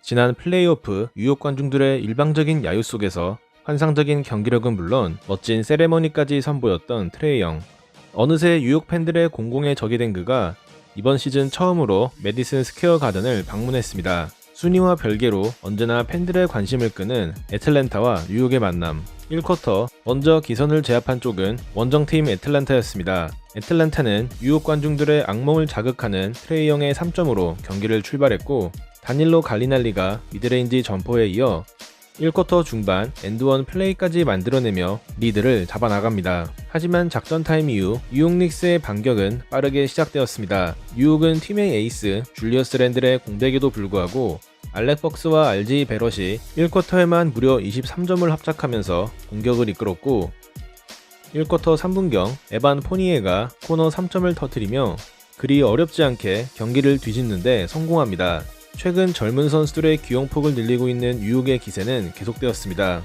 지난 플레이오프 뉴욕 관중들의 일방적인 야유 속에서 환상적인 경기력은 물론 멋진 세레머니까지 선보였던 트레이 영. 어느새 뉴욕 팬들의 공공의 적이 된 그가 이번 시즌 처음으로 매디슨 스퀘어 가든을 방문했습니다. 순위와 별개로 언제나 팬들의 관심을 끄는 애틀랜타와 뉴욕의 만남. 1쿼터 먼저 기선을 제압한 쪽은 원정팀 애틀랜타였습니다. 애틀랜타는 뉴욕 관중들의 악몽을 자극하는 트레이 영의 3점으로 경기를 출발했고, 다닐로 갈리날리가 미드레인지 점퍼에 이어 1쿼터 중반 엔드원 플레이까지 만들어내며 리드를 잡아나갑니다. 하지만 작전 타임 이후 뉴욕 닉스의 반격은 빠르게 시작되었습니다. 뉴욕은 팀의 에이스 줄리어스 랜들의 공백에도 불구하고 알렉 벅스와 RJ 베럿이 1쿼터에만 무려 23점을 합작하면서 공격을 이끌었고, 1쿼터 3분경 에반 포니에가 코너 3점을 터뜨리며 그리 어렵지 않게 경기를 뒤집는데 성공합니다. 최근 젊은 선수들의 기용폭을 늘리고 있는 뉴욕의 기세는 계속되었습니다.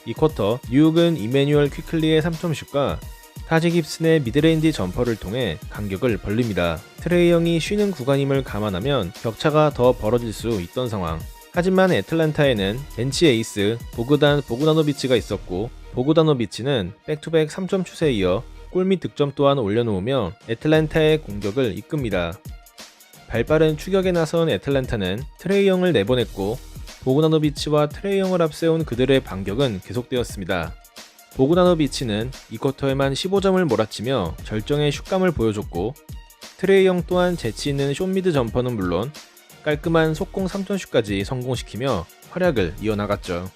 2쿼터 뉴욕은 이메뉴얼 퀴클리의 3점슛과 타지 깁슨의 미드레인지 점퍼를 통해 간격을 벌립니다. 트레이 영이 쉬는 구간임을 감안하면 격차가 더 벌어질 수 있던 상황. 하지만 애틀랜타에는 벤치 에이스 보그단 보그다노비치가 있었고, 보그다노비치는 백투백 3점 슛에 이어 골밑 득점 또한 올려놓으며 애틀랜타의 공격을 이끕니다. 발빠른 추격에 나선 애틀랜타는 트레이 영을 내보냈고, 보그다노비치와 트레이 영을 앞세운 그들의 반격은 계속되었습니다. 보그다노비치는 2쿼터에만 15점을 몰아치며 절정의 슛감을 보여줬고, 트레이 영 또한 재치있는 숏미드 점퍼는 물론 깔끔한 속공 3점슛까지 성공시키며 활약을 이어나갔죠.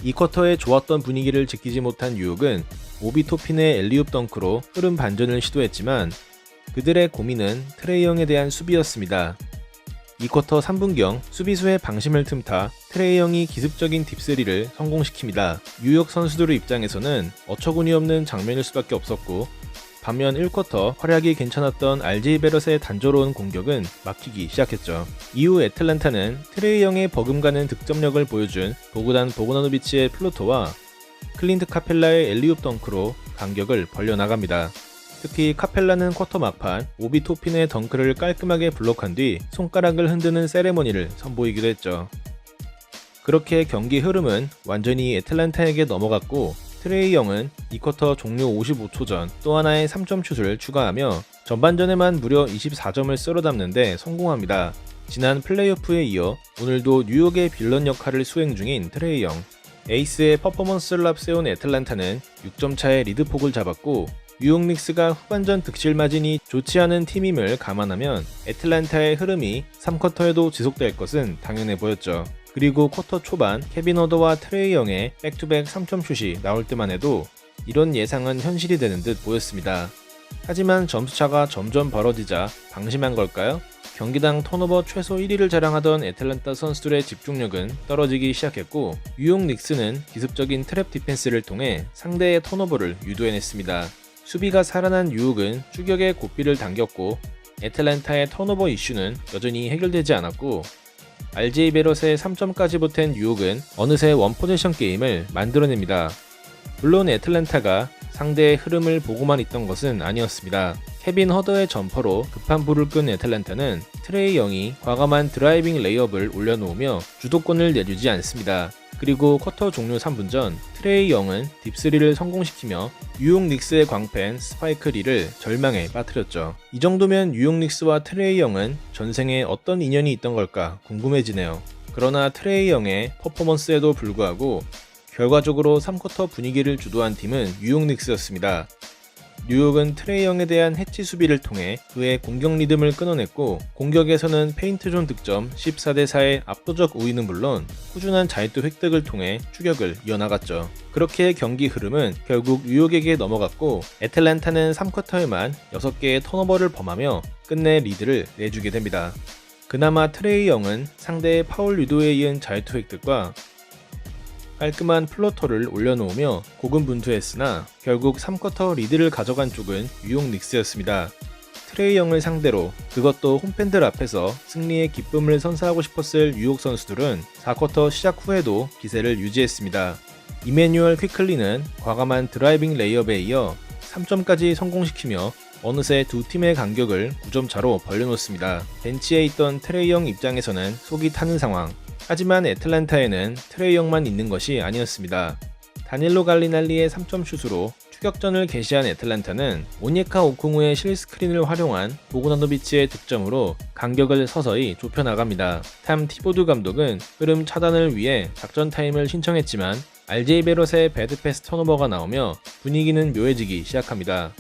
2쿼터의 좋았던 분위기를 지키지 못한 뉴욕은 오비 토핀의 엘리웁 덩크로 흐름 반전을 시도했지만 그들의 고민은 트레이 영에 대한 수비였습니다. 2쿼터 3분경 수비수의 방심을 틈타 트레이 영이 기습적인 딥스리를 성공시킵니다. 뉴욕 선수들의 입장에서는 어처구니 없는 장면일 수밖에 없었고, 반면 1쿼터 활약이 괜찮았던 RJ 베럿의 단조로운 공격은 막히기 시작했죠. 이후 애틀랜타는 트레이 영의 버금가는 득점력을 보여준 보그단 보그다노비치의 플로터와 클린트 카펠라의 엘리웁 덩크로 간격을 벌려나갑니다. 특히 카펠라는 쿼터 막판 오비 토핀의 덩크를 깔끔하게 블록한 뒤 손가락을 흔드는 세레머니를 선보이기도 했죠. 그렇게 경기 흐름은 완전히 애틀랜타에게 넘어갔고, 트레이 영은 2쿼터 종료 55초 전 또 하나의 3점 슛을 추가하며 전반전에만 무려 24점을 쓸어 담는데 성공합니다. 지난 플레이오프에 이어 오늘도 뉴욕의 빌런 역할을 수행 중인 트레이 영. 에이스의 퍼포먼스를 앞세운 애틀랜타는 6점 차의 리드폭을 잡았고, 뉴욕 닉스가 후반전 득실 마진이 좋지 않은 팀임을 감안하면 애틀랜타의 흐름이 3쿼터에도 지속될 것은 당연해 보였죠. 그리고 쿼터 초반 케빈 허더와 트레이 영의 백투백 3점슛이 나올 때만 해도 이런 예상은 현실이 되는 듯 보였습니다. 하지만 점수차가 점점 벌어지자 방심한 걸까요? 경기당 턴오버 최소 1위를 자랑하던 애틀랜타 선수들의 집중력은 떨어지기 시작했고, 뉴욕 닉스는 기습적인 트랩 디펜스를 통해 상대의 턴오버를 유도해냈습니다. 수비가 살아난 뉴욕은 추격의 고삐를 당겼고, 애틀랜타의 턴오버 이슈는 여전히 해결되지 않았고, RJ 베럿의 3점까지 보탠 뉴욕은 어느새 원포지션 게임을 만들어냅니다. 물론 애틀랜타가 상대의 흐름을 보고만 있던 것은 아니었습니다. 케빈 허더의 점퍼로 급한 불을 끈 애틀랜타는 트레이 영이 과감한 드라이빙 레이업을 올려놓으며 주도권을 내주지 않습니다. 그리고 쿼터 종료 3분 전 트레이 영은 딥스리를 성공시키며 뉴욕 닉스의 광팬 스파이크 리를 절망에 빠뜨렸죠. 이 정도면 뉴욕 닉스와 트레이 영은 전생에 어떤 인연이 있던 걸까 궁금해지네요. 그러나 트레이 영의 퍼포먼스에도 불구하고 결과적으로 3쿼터 분위기를 주도한 팀은 뉴욕 닉스였습니다. 뉴욕은 트레이 영에 대한 해치 수비를 통해 그의 공격 리듬을 끊어냈고, 공격에서는 페인트존 득점 14대4의 압도적 우위는 물론 꾸준한 자유투 획득을 통해 추격을 이어나갔죠. 그렇게 경기 흐름은 결국 뉴욕에게 넘어갔고, 애틀랜타는 3쿼터에만 6개의 턴오버를 범하며 끝내 리드를 내주게 됩니다. 그나마 트레이 영은 상대의 파울 유도에 이은 자유투 획득과 깔끔한 플로터를 올려놓으며 고군분투했으나 결국 3쿼터 리드를 가져간 쪽은 뉴욕 닉스였습니다. 트레이 영을 상대로, 그것도 홈팬들 앞에서 승리의 기쁨을 선사하고 싶었을 뉴욕 선수들은 4쿼터 시작 후에도 기세를 유지했습니다. 이메뉴얼 퀴클리는 과감한 드라이빙 레이업에 이어 3점까지 성공시키며 어느새 두 팀의 간격을 9점 차로 벌려놓습니다. 벤치에 있던 트레이 영 입장에서는 속이 타는 상황. 하지만 애틀랜타에는 트레이 영만 있는 것이 아니었습니다. 다닐로 갈리날리의 3점 슛으로 추격전을 개시한 애틀랜타는 오니카 오콩우의 실스크린을 활용한 보그다노비치의 득점으로 간격을 서서히 좁혀나갑니다. 탐 티보드 감독은 흐름 차단을 위해 작전 타임을 신청했지만 RJ 베럿의 배드 패스 턴오버가 나오며 분위기는 묘해지기 시작합니다.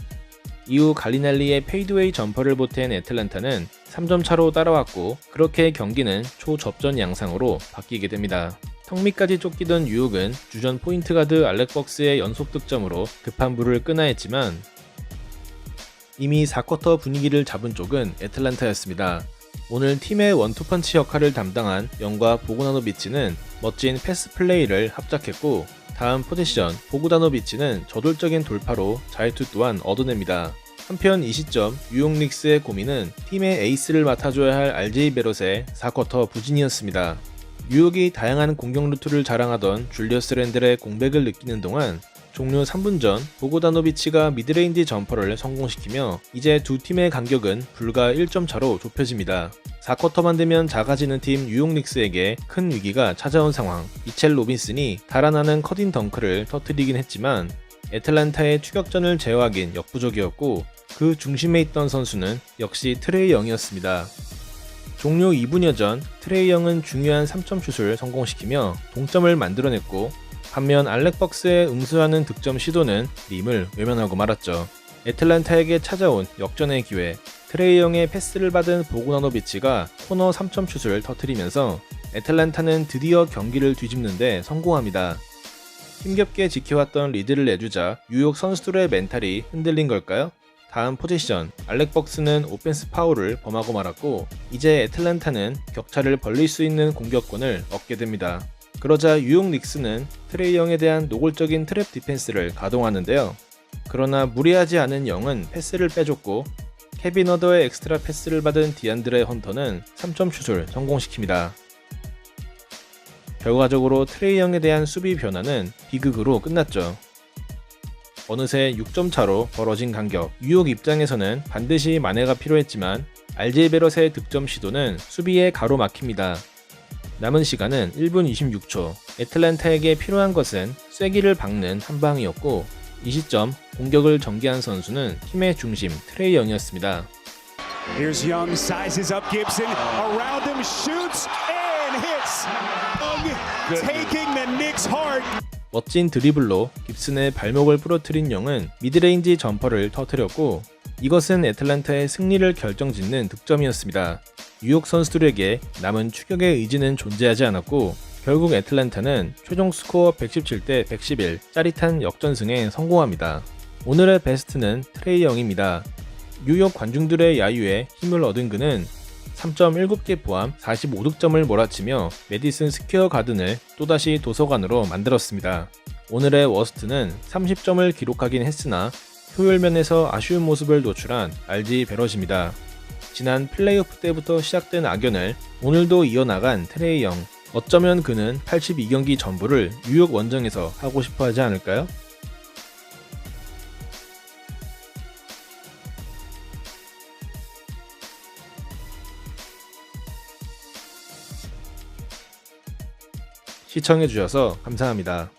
이후 갈리날리의 페이드웨이 점퍼를 보탠 애틀랜타는 3점 차로 따라왔고 그렇게 경기는 초접전 양상으로 바뀌게 됩니다. 턱밑까지 쫓기던 뉴욕은 주전 포인트 가드 알렉 벅스의 연속 득점으로 급한 불을 끄나 했지만 이미 4쿼터 분위기를 잡은 쪽은 애틀랜타였습니다. 오늘 팀의 원투펀치 역할을 담당한 영과 보그다노비치는 멋진 패스 플레이를 합작했고 다음 포지션 보그다노비치는 저돌적인 돌파로 자유투 또한 얻어냅니다. 한편 이 시점 뉴욕 닉스의 고민은 팀의 에이스를 맡아줘야 할 RJ 베럿의 4쿼터 부진이었습니다. 뉴욕이 다양한 공격 루트를 자랑하던 줄리어스 랜델의 공백을 느끼는 동안 종료 3분 전 보고다노비치가 미드레인지 점퍼를 성공시키며 이제 두 팀의 간격은 불과 1점 차로 좁혀집니다. 4쿼터만 되면 작아지는 팀 뉴욕 닉스에게 큰 위기가 찾아온 상황. 미첼 로빈슨이 달아나는 커딘 덩크를 터뜨리긴 했지만 애틀랜타의 추격전을 제어하긴 역부족이었고 그 중심에 있던 선수는 역시 트레이 영이었습니다. 종료 2분여 전 트레이 영은 중요한 3점 슛을 성공시키며 동점을 만들어냈고 반면 알렉 벅스의 응수하는 득점 시도는 림을 외면하고 말았죠. 애틀랜타에게 찾아온 역전의 기회. 트레이 영의 패스를 받은 보그다노비치가 코너 3점 슛을 터뜨리면서 애틀랜타는 드디어 경기를 뒤집는데 성공합니다. 힘겹게 지켜왔던 리드를 내주자 뉴욕 선수들의 멘탈이 흔들린 걸까요? 다음 포지션 알렉 벅스는 오펜스 파울을 범하고 말았고 이제 애틀랜타는 격차를 벌릴 수 있는 공격권을 얻게 됩니다. 그러자 뉴욕 닉스는 트레이 영에 대한 노골적인 트랩 디펜스를 가동하는데요. 그러나 무리하지 않은 영은 패스를 빼줬고 케빈 허더의 엑스트라 패스를 받은 디안드레 헌터는 3점 슛을 성공시킵니다. 결과적으로 트레이 영에 대한 수비 변화는 비극으로 끝났죠. 어느새 6점 차로 벌어진 간격. 뉴욕 입장에서는 반드시 만회가 필요했지만 RJ 베럿의 득점 시도는 수비에 가로막힙니다. 남은 시간은 1분 26초. 애틀랜타에게 필요한 것은 쐐기를 박는 한 방이었고 이 시점 공격을 전개한 선수는 팀의 중심 트레이 영이었습니다. Here's Young, sizes up Gibson, around him, shoots and hits. Young taking the Knicks hard. 멋진 드리블로 깁슨의 발목을 부러뜨린 영은 미드레인지 점퍼를 터뜨렸고 이것은 애틀랜타의 승리를 결정짓는 득점이었습니다. 뉴욕 선수들에게 남은 추격의 의지는 존재하지 않았고 결국 애틀랜타는 최종 스코어 117대 111 짜릿한 역전승에 성공합니다. 오늘의 베스트는 트레이 영입니다. 뉴욕 관중들의 야유에 힘을 얻은 그는 3.7개 포함 45득점을 몰아치며 메디슨 스퀘어 가든을 또다시 도서관으로 만들었습니다. 오늘의 워스트는 30점을 기록하긴 했으나 효율면에서 아쉬운 모습을 노출한 RJ 베럿입니다. 지난 플레이오프 때부터 시작된 악연을 오늘도 이어나간 트레이 영. 어쩌면 그는 82경기 전부를 뉴욕 원정에서 하고 싶어 하지 않을까요? 시청해주셔서 감사합니다.